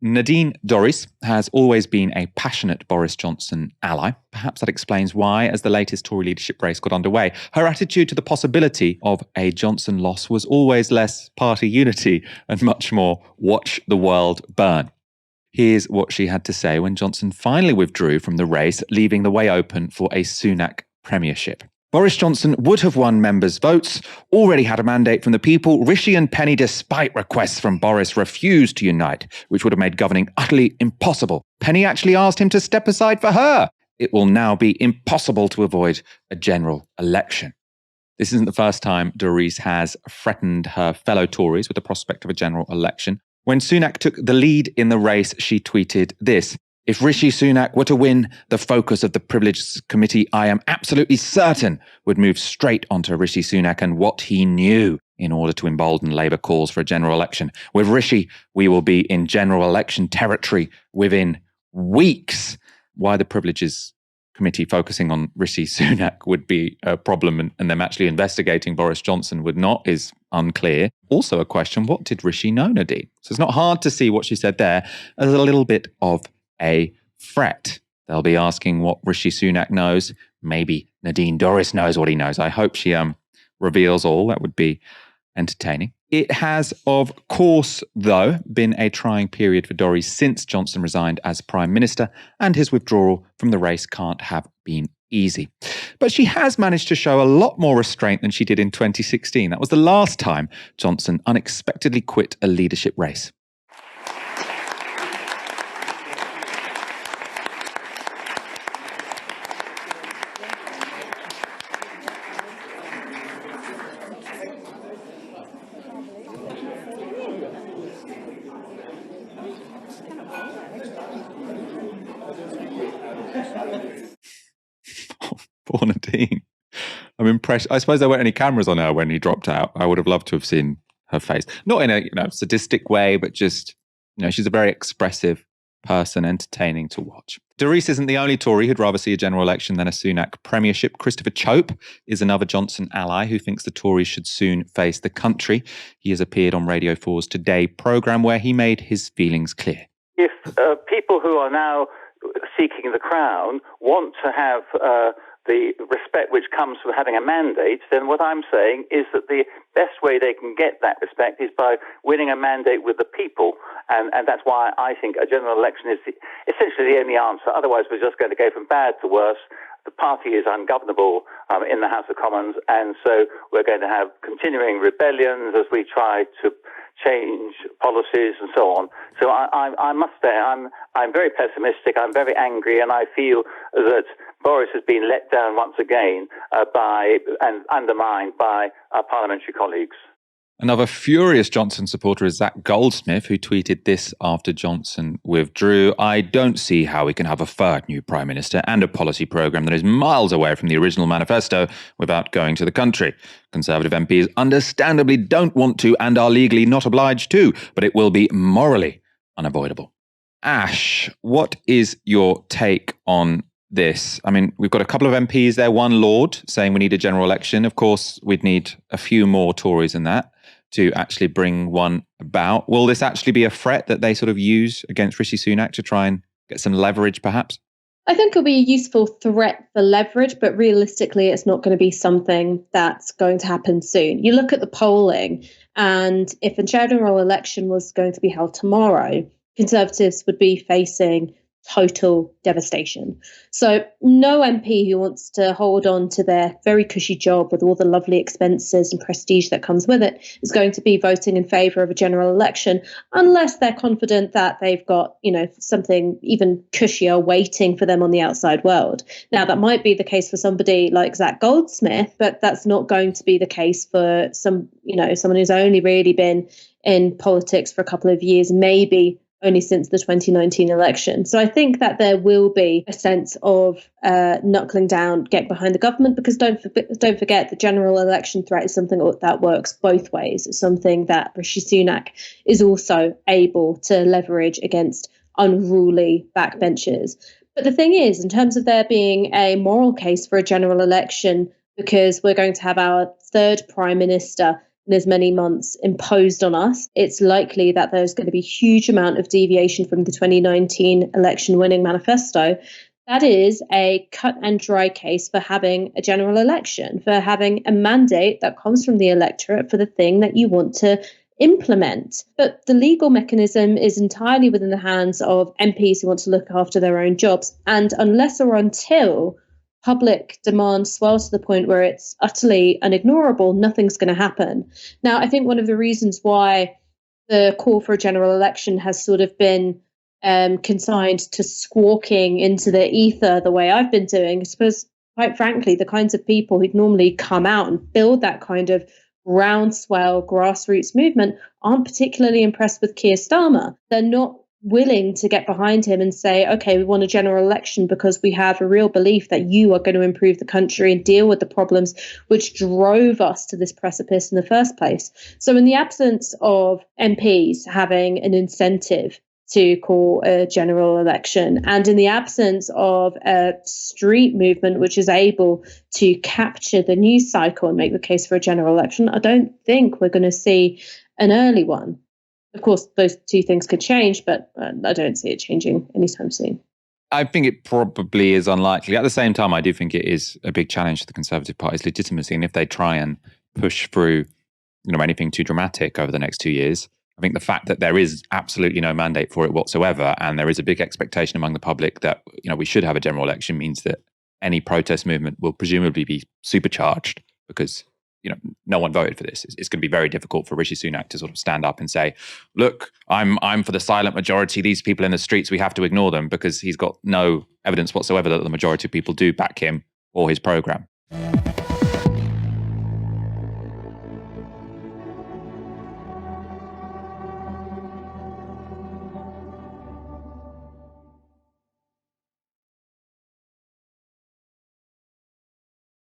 Nadine Dorries has always been a passionate Boris Johnson ally. Perhaps that explains why, as the latest Tory leadership race got underway, her attitude to the possibility of a Johnson loss was always less party unity and much more watch the world burn. Here's what she had to say when Johnson finally withdrew from the race, leaving the way open for a Sunak premiership. Boris Johnson would have won members' votes, already had a mandate from the people. Rishi and Penny, despite requests from Boris, refused to unite, which would have made governing utterly impossible. Penny actually asked him to step aside for her. It will now be impossible to avoid a general election. This isn't the first time Dorries has threatened her fellow Tories with the prospect of a general election. When Sunak took the lead in the race, she tweeted this: "If Rishi Sunak were to win, the focus of the Privileges Committee, I am absolutely certain, would move straight onto Rishi Sunak and what he knew in order to embolden Labour calls for a general election. With Rishi, we will be in general election territory within weeks." Why the Privileges Committee focusing on Rishi Sunak would be a problem and them actually investigating Boris Johnson would not is unclear. Also a question, what did Rishi know, Nadine? So it's not hard to see what she said there as a little bit of a threat. They'll be asking what Rishi Sunak knows. Maybe Nadine Dorries knows what he knows. I hope she reveals all. That would be entertaining. It has, of course, though, been a trying period for Dorries since Johnson resigned as Prime Minister, and his withdrawal from the race can't have been easy. But she has managed to show a lot more restraint than she did in 2016. That was the last time Johnson unexpectedly quit a leadership race. Poor Nadine. I'm impressed. I suppose there weren't any cameras on her when he dropped out. I would have loved to have seen her face. Not in a sadistic way, but just, she's a very expressive person, entertaining to watch. Dorries isn't the only Tory who'd rather see a general election than a Sunak premiership. Christopher Chope is another Johnson ally who thinks the Tories should soon face the country. He has appeared on Radio 4's Today programme where he made his feelings clear. If people who are now seeking the crown want to have the respect which comes from having a mandate, then what I'm saying is that the best way they can get that respect is by winning a mandate with the people. And that's why I think a general election is essentially the only answer. Otherwise, we're just going to go from bad to worse. The party is ungovernable in the House of Commons, and so we're going to have continuing rebellions as we try to change policies and so on. So I must say I'm very pessimistic, I'm very angry, and I feel that Boris has been let down once again and undermined by our parliamentary colleagues. Another furious Johnson supporter is Zach Goldsmith, who tweeted this after Johnson withdrew: "I don't see how we can have a third new Prime Minister and a policy programme that is miles away from the original manifesto without going to the country. Conservative MPs understandably don't want to and are legally not obliged to, but it will be morally unavoidable." Ash, what is your take on this? I mean, we've got a couple of MPs there, one Lord saying we need a general election. Of course, we'd need a few more Tories in that to actually bring one about. Will this actually be a threat that they sort of use against Rishi Sunak to try and get some leverage, perhaps? I think it'll be a useful threat for leverage, but realistically, it's not going to be something that's going to happen soon. You look at the polling, and if a general election was going to be held tomorrow, Conservatives would be facing total devastation. So no MP who wants to hold on to their very cushy job with all the lovely expenses and prestige that comes with it is going to be voting in favour of a general election unless they're confident that they've got, something even cushier waiting for them on the outside world. Now, that might be the case for somebody like Zach Goldsmith, but that's not going to be the case for someone who's only really been in politics for a couple of years, maybe only since the 2019 election. So I think that there will be a sense of knuckling down, get behind the government, because don't forget the general election threat is something that works both ways. It's something that Rishi Sunak is also able to leverage against unruly backbenchers. But the thing is, in terms of there being a moral case for a general election, because we're going to have our third prime minister in as many months imposed on us, it's likely that there's going to be a huge amount of deviation from the 2019 election winning manifesto. That is a cut and dry case for having a general election, for having a mandate that comes from the electorate for the thing that you want to implement. But the legal mechanism is entirely within the hands of MPs who want to look after their own jobs. And unless or until public demand swells to the point where it's utterly unignorable, nothing's going to happen. Now, I think one of the reasons why the call for a general election has sort of been consigned to squawking into the ether the way I've been doing is because, quite frankly, the kinds of people who'd normally come out and build that kind of groundswell grassroots movement aren't particularly impressed with Keir Starmer. They're not willing to get behind him and say, okay, we want a general election because we have a real belief that you are going to improve the country and deal with the problems which drove us to this precipice in the first place. So in the absence of MPs having an incentive to call a general election, and in the absence of a street movement which is able to capture the news cycle and make the case for a general election, I don't think we're going to see an early one. Of course, those two things could change, but I don't see it changing anytime soon. I think it probably is unlikely. At the same time, I do think it is a big challenge to the Conservative Party's legitimacy. And if they try and push through, anything too dramatic over the next 2 years, I think the fact that there is absolutely no mandate for it whatsoever, and there is a big expectation among the public that we should have a general election, means that any protest movement will presumably be supercharged because no one voted for this. It's going to be very difficult for Rishi Sunak to sort of stand up and say, "Look, I'm for the silent majority. These people in the streets, we have to ignore them," because he's got no evidence whatsoever that the majority of people do back him or his program.